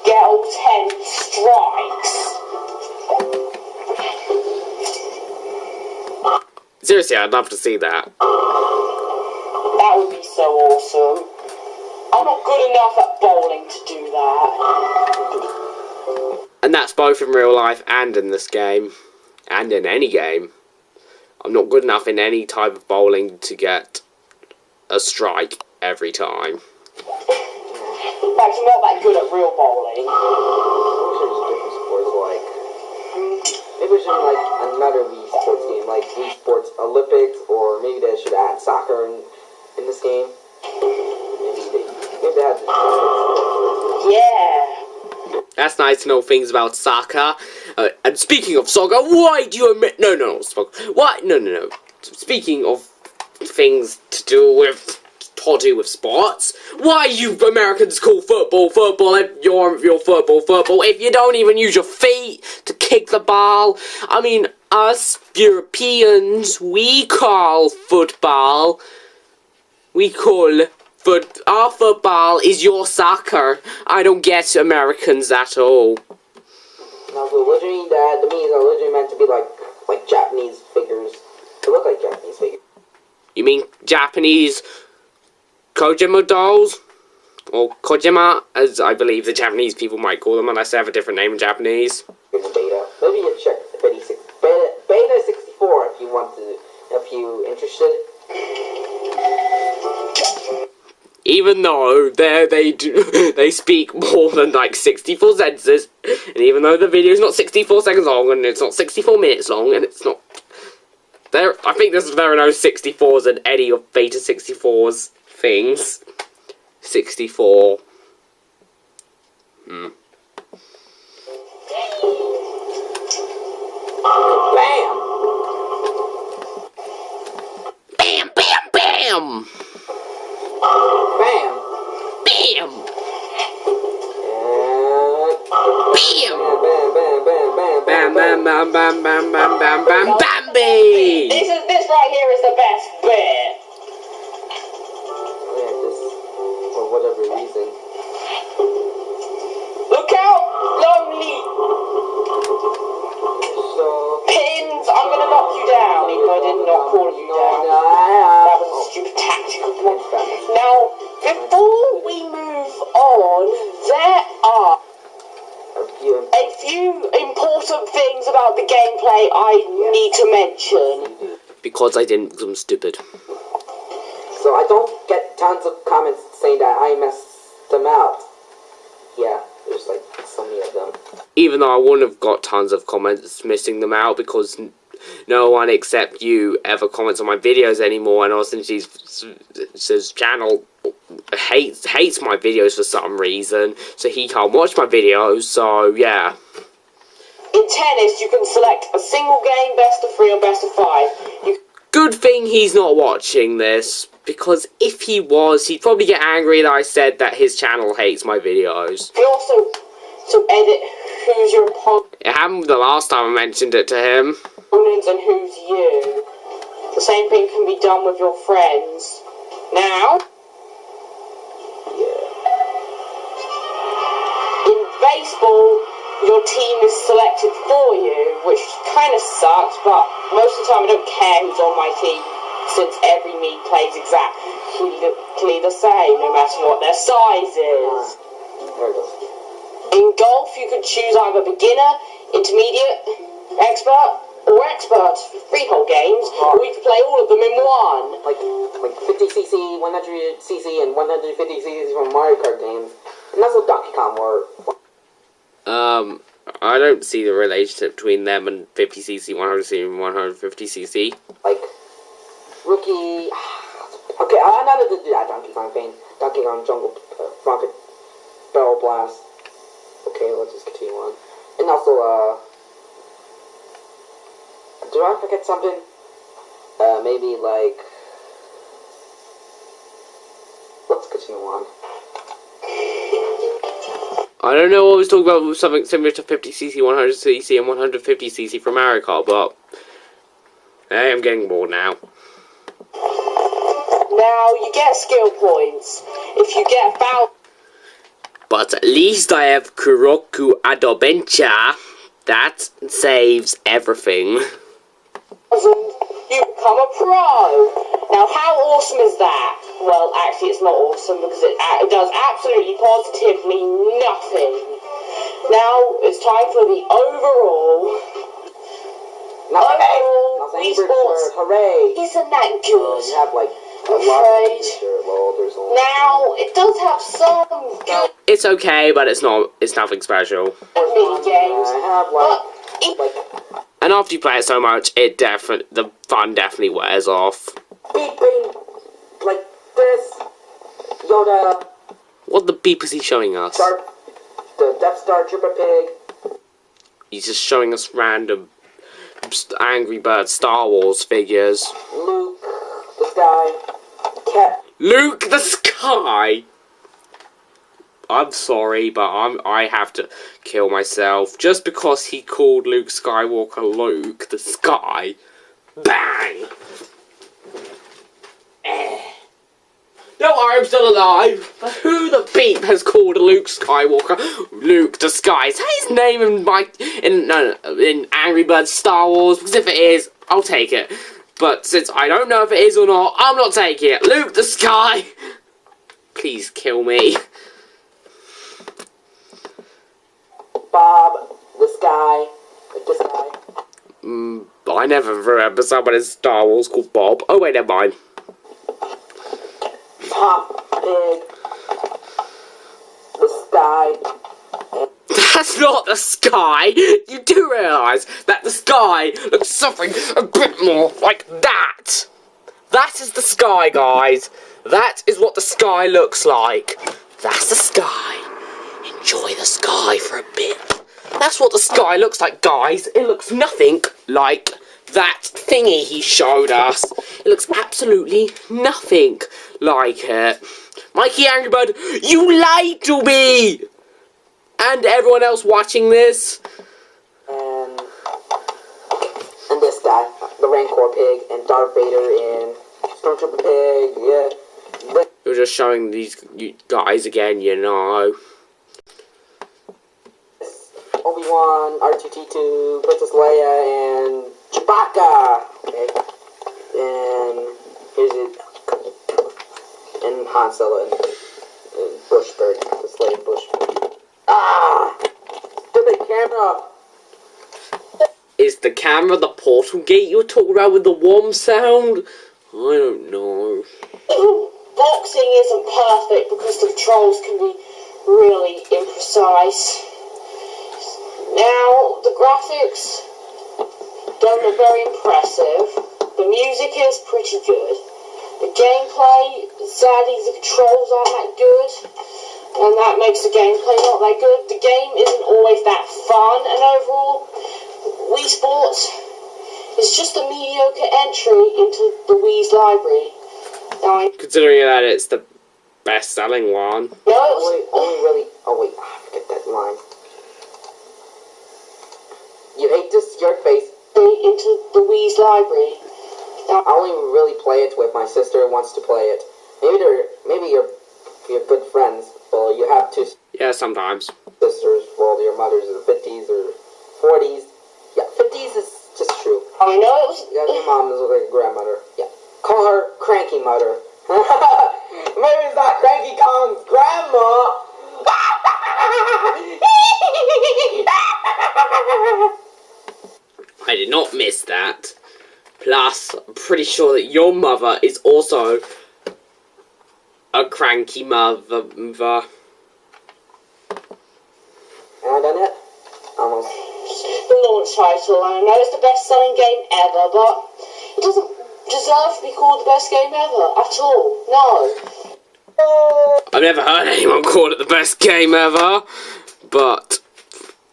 get all 10 strikes. Seriously, I'd love to see that. That would be so awesome. I'm not good enough at bowling to do that. And that's both in real life and in this game. And in any game. I'm not good enough in any type of bowling to get a strike every time. In fact, I'm not that good at real bowling. Different sports, like maybe we should like another Wii Sports game, like Wii Sports Olympics, or maybe they should add soccer in this game. Maybe they have Yeah. That's nice to know things about soccer. And speaking of soccer, why do you admit? No, why? No. Speaking of things to do with sports, why you Americans call football and your football if you don't even use your feet to kick the ball? I mean, us Europeans, we call football. Our football is your soccer. I don't get Americans at all. Now, so literally, the memes are literally meant to be like Japanese figures. They look like Japanese figures. You mean Japanese Kojima dolls? Or Kojima, as I believe the Japanese people might call them, unless they have a different name in Japanese. Here's a beta. Maybe you check beta 64 if you interested. Even though they speak more than like 64 sentences, and even though the video is not 64 seconds long, and it's not 64 minutes long, and it's not I think there are no 64s in any of Beta 64's things. 64. Bam! Bam, bam, bam! Bam! Bam! Bam, bam, bam, bam, bam, bam, bam, bam, Bambi! This right here is the best bit. For whatever reason. Look out, lonely So... pins. I'm gonna knock you down, even though I did not call you down. That was a stupid tactical one. Now, before we move on, there are a few important things about the gameplay I need to mention. Because I didn't, because I'm stupid. So I don't get tons of comments saying that I messed them out. Yeah, there's like so many of them. Even though I wouldn't have got tons of comments missing them out, because no one except you ever comments on my videos anymore, and Austin G's channel hates my videos for some reason, so he can't watch my videos, so yeah. In tennis, you can select a single game, best of 3 or best of 5. Good thing he's not watching this, because if he was, he'd probably get angry that I said that his channel hates my videos. You can also edit who's your opponent It happened the last time I mentioned it to him. and who's you. The same thing can be done with your friends. Now, in baseball, your team is selected for you, which kind of sucks, but most of the time I don't care who's on my team, since every meet plays exactly the same, no matter what their size is. In golf, you can choose either beginner, intermediate, expert, or expert for 3-hole games, or we can play all of them in one. Like 50cc, 100cc, and 150cc from Mario Kart games. And that's what Donkey Kong were. I don't see the relationship between them and 50cc, 100cc, and 150cc. Like, Rookie... Okay, I'm not into that Donkey Kong thing. Donkey Kong Jungle Rocket Barrel Blast. Okay, let's just continue on. And also, did I forget something? Maybe, like... Let's continue on. I don't know what I was talking about with something similar to 50cc, 100cc, and 150cc from Mario Kart, but... Hey, I'm getting bored now. Now, you get skill points. If you get about... But at least I have Kuroku Adobencha. That saves everything. You become a pro. Now, how awesome is that? Well, actually, it's not awesome because it does absolutely positively nothing. Now, it's time for the overall Wii Sports Hooray! isn't that good. You have like a I'm lot afraid. of sure, well, there's only Now, it does have some good It's okay, but it's nothing special. mini games, I have but And after you play it so much, the fun definitely wears off. beeping like this. Yoda, What the beep is he showing us? the Death Star Trooper Pig. He's just showing us random Angry Birds Star Wars figures. Luke, the Sky, Cat. Luke the Sky! I'm sorry, but I have to kill myself just because he called Luke Skywalker Luke the Sky. Bang! No, I'm still alive. But who the beep has called Luke Skywalker Luke the Sky? Is that his name in Angry Birds Star Wars? Because if it is, I'll take it. But since I don't know if it is or not, I'm not taking it. Luke the Sky! Please kill me. Bob, the Sky, the Sky. I never remember someone in Star Wars called Bob. Oh wait, never mind. Pop, Pig, the Sky. That's not the sky! You do realise that the sky looks something a bit more like that! That is the sky, guys! That is what the sky looks like. That's the sky. Enjoy the sky for a bit. That's what the sky looks like, guys. It looks nothing like that thingy he showed us. It looks absolutely nothing like it. Mikey Angry Bird, you lied to me! And everyone else watching this. And this guy, the Rancor Pig, and Darth Vader, and Stormtrooper Pig, yeah. You're just showing these guys again, you know. Obi-Wan, R2-D2, Princess Leia, and Chewbacca. Okay. And here's it. And Han Solo and Bushbird, the slave Bushbird. Ah! The camera! Is the camera the portal gate you were talking about with the warm sound? I don't know. boxing isn't perfect because the controls can be really imprecise. Now, the graphics don't look very impressive. The music is pretty good. The gameplay, sadly, the controls aren't that good, and that makes the gameplay not that good. The game isn't always that fun, and overall, Wii Sports is just a mediocre entry into the Wii's library. Now, Considering that it's the best-selling one. no, it was... I forget that line. You hate to see your face. into the Wii's library. I only really play it with my sister who wants to play it. Maybe you're good friends. Well, you have two Yeah, sometimes. sisters. Well, your mother's in the 50s or 40s. Yeah, 50s is just true. I know it was... Yeah, your mom doesn't look like a grandmother. Yeah. Call her Cranky Mother. Maybe it's not Cranky Kong's grandma. I did not miss that. Plus, I'm pretty sure that your mother is also a cranky mother. Am I done yet? Almost. the launch title, and I know it's the best-selling game ever, but it doesn't deserve to be called the best game ever at all. No. I've never heard anyone call it the best game ever, but,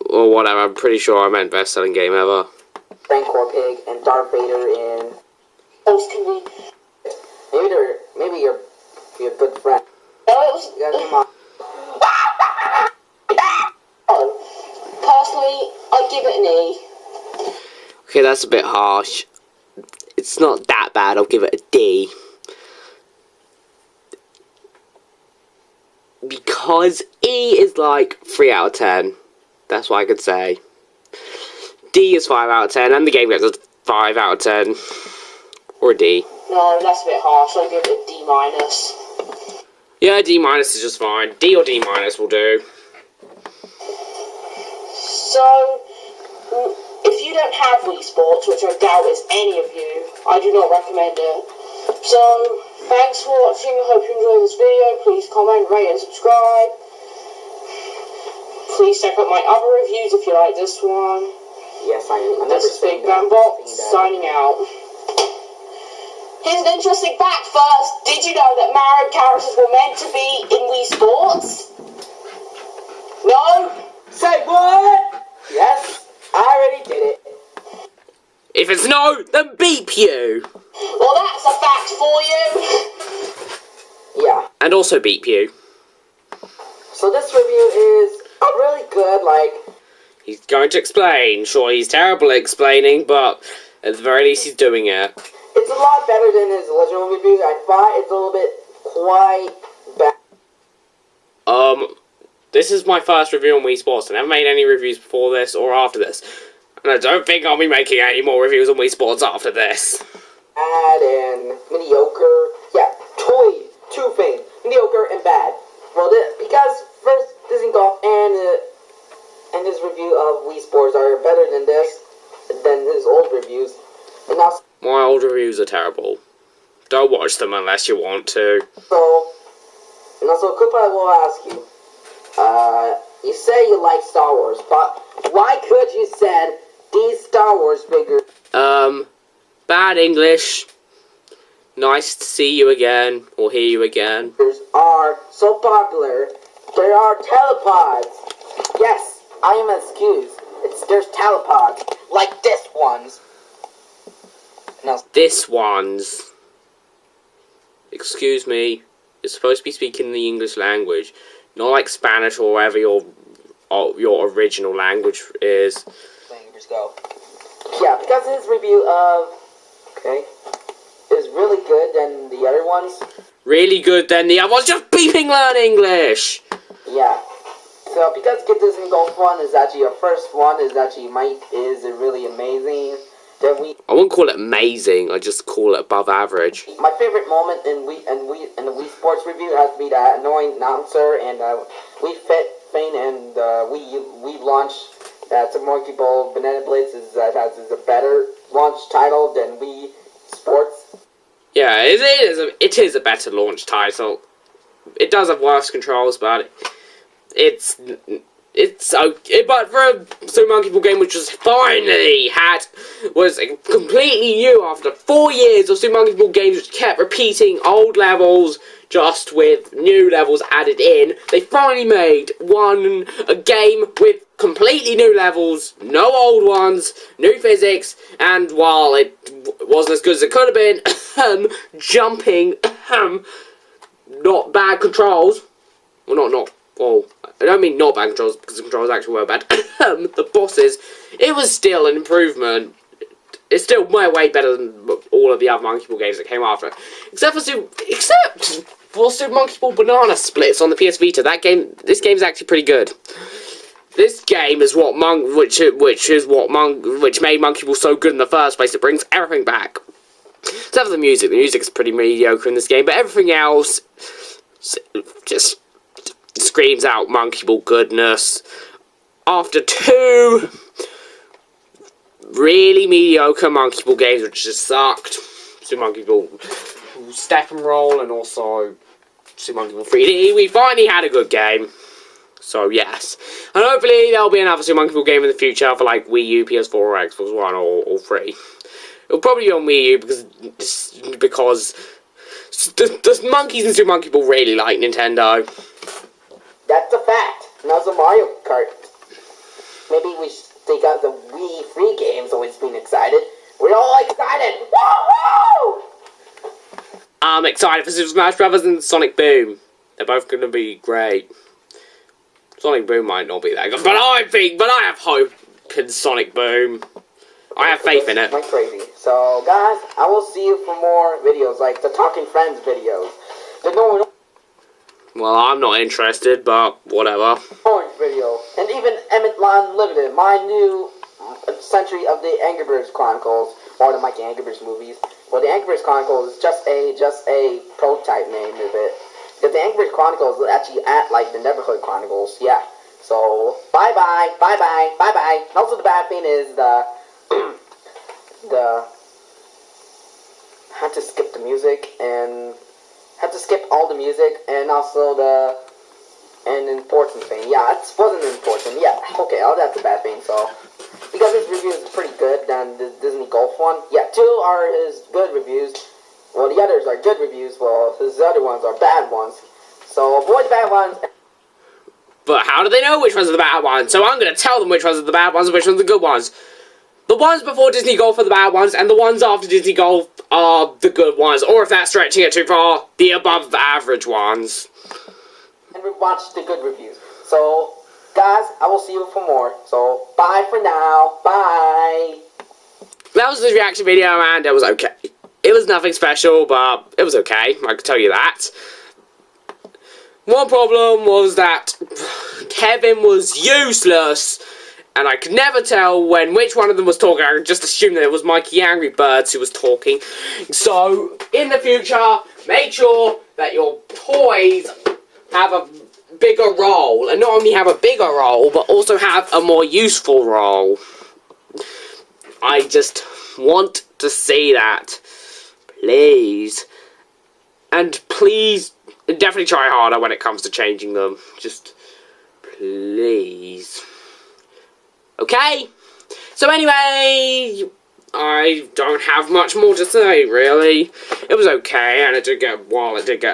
or whatever, I'm pretty sure I meant best-selling game ever. Rancor Pig and Darth Vader in... Those can be... Maybe you're good friend. No, it was... You guys, come on. Personally, I'd give it an E. Okay, that's a bit harsh. It's not that bad, I'll give it a D. Because E is like 3 out of 10. That's what I could say. D is 5 out of 10, and the game gets a 5 out of 10. Or a D. No, that's a bit harsh. I'd give it a D minus. Yeah, D minus is just fine. D or D minus will do. So, if you'd don't have Wii Sports, which I doubt is any of you, I do not recommend it. So, thanks for watching, I hope you enjoyed this video. Please comment, rate and subscribe. Please check out my other reviews if you like this one. Yes, I am. This is Big Bang Bot, signing out. Here's an interesting fact first. Did you know that Mario characters were meant to be in Wii Sports? No? Say what? Yes, I already did it. If it's no, then beep you. Well, that's a fact for you. Yeah. And also beep you. So this review is really good, like... He's going to explain. Sure, he's terrible at explaining, but at the very least he's doing it. It's a lot better than his original reviews. I thought it's a little bit quite bad. This is my first review on Wii Sports. I never made any reviews before this or after this. And I don't think I'll be making any more reviews on Wii Sports after this. Bad and mediocre. Yeah, totally two things. Mediocre and bad. Well, because first, Disney Golf and his review of Wii Sports are better than his old reviews. And also, my old reviews are terrible. Don't watch them unless you want to. And also, Koopa will ask you, you say you like Star Wars, but why could you said these Star Wars figures? Bad English. Nice to see you again, or hear you again. Are so popular. There are telepods. Yes, I am excused. There's telepods like this ones. Now, this one's. Excuse me. You're supposed to be speaking the English language, not like Spanish or whatever your original language is. Just go. Yeah, because his review of is really good than the other ones. Really good than the other ones. Just beeping learn English. Yeah. So because Get Disney Golf one is actually our first one, is really amazing. Then I wouldn't call it amazing. I just call it above average. My favorite moment in the Wii Sports review has to be that annoying announcer and Wii Fit thing and we launched Super Monkey Ball Banana Blitz is a better launch title than Wii Sports. Yeah, it is a better launch title. It does have worse controls, but it's okay. But for a Super Monkey Ball game which was completely new after 4 years of Super Monkey Ball games which kept repeating old levels just with new levels added in, they finally made a game with completely new levels, no old ones, new physics, and while it wasn't as good as it could have been, jumping, not bad controls, I don't mean not bad controls, because the controls actually were bad, the bosses, it was still an improvement. It's still way better than all of the other Monkey Ball games that came after it. Except for Super Monkey Ball Banana Splits on the PS Vita. This game is actually pretty good. This game is which made Monkey Ball so good in the first place. It brings everything back. Except for the music. The music is pretty mediocre in this game, but everything else just screams out Monkey Ball goodness. After 2 really mediocre Monkey Ball games which just sucked, Super Monkey Ball Step and Roll and also Super Monkey Ball 3D, we finally had a good game. So yes, and hopefully there'll be another Super Monkey Ball game in the future for like Wii U, PS4 or Xbox One or 3. It'll probably be on Wii U because the monkeys in Super Monkey Ball really like Nintendo. That's a fact. And also Mario Kart. Maybe we should take out the Wii free games always being excited. We're all excited! Woo-hoo! I'm excited for Super Smash Bros. And Sonic Boom. They're both going to be great. Sonic Boom might not be that good, but I have hope in Sonic Boom. I have faith in it. Like crazy. So, guys, I will see you for more videos, like the Talking Friends videos. The Normal Well, I'm not interested, but whatever. Orange video. And even Emmett Line Limited, my new century of the Angry Birds Chronicles, or the Mikey Angry Birds movies. Well, the Angry Birds Chronicles is just a prototype name of it. Because the Angry Birds Chronicles is actually at, like, the Neighborhood Chronicles, yeah. So, bye-bye, bye-bye, bye-bye. And also the bad thing is, had to skip the music and had to skip all the music and also an important thing. Yeah, it wasn't important. Yeah, okay, oh, that's a bad thing. So because his review is pretty good than the Disney Golf one. Yeah, 2 are his good reviews. Well, the others are good reviews. Well, his other ones are bad ones. So avoid the bad ones. But how do they know which ones are the bad ones? So I'm going to tell them which ones are the bad ones and which ones are the good ones. The ones before Disney Golf are the bad ones, and the ones after Disney Golf are the good ones. Or if that's stretching it too far, the above average ones. And watch the good reviews. So, guys, I will see you for more. So, bye for now. Bye. That was the reaction video, and it was okay. It was nothing special, but it was okay. I can tell you that. One problem was that Kevin was useless, and I could never tell which one of them was talking. I just assumed that it was MikeyAngryBirds who was talking. So, in the future, make sure that your toys have a bigger role. And not only have a bigger role, but also have a more useful role. I just want to see that. Please. And please, definitely try harder when it comes to changing them. Just, please. Okay? So anyway, I don't have much more to say, really. It was okay, and it did get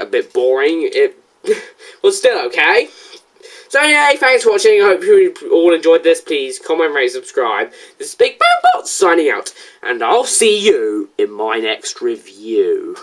a bit boring, it was still okay. So anyway, thanks for watching. I hope you all enjoyed this. Please comment, rate, subscribe. This is Big Bad Bot signing out, and I'll see you in my next review.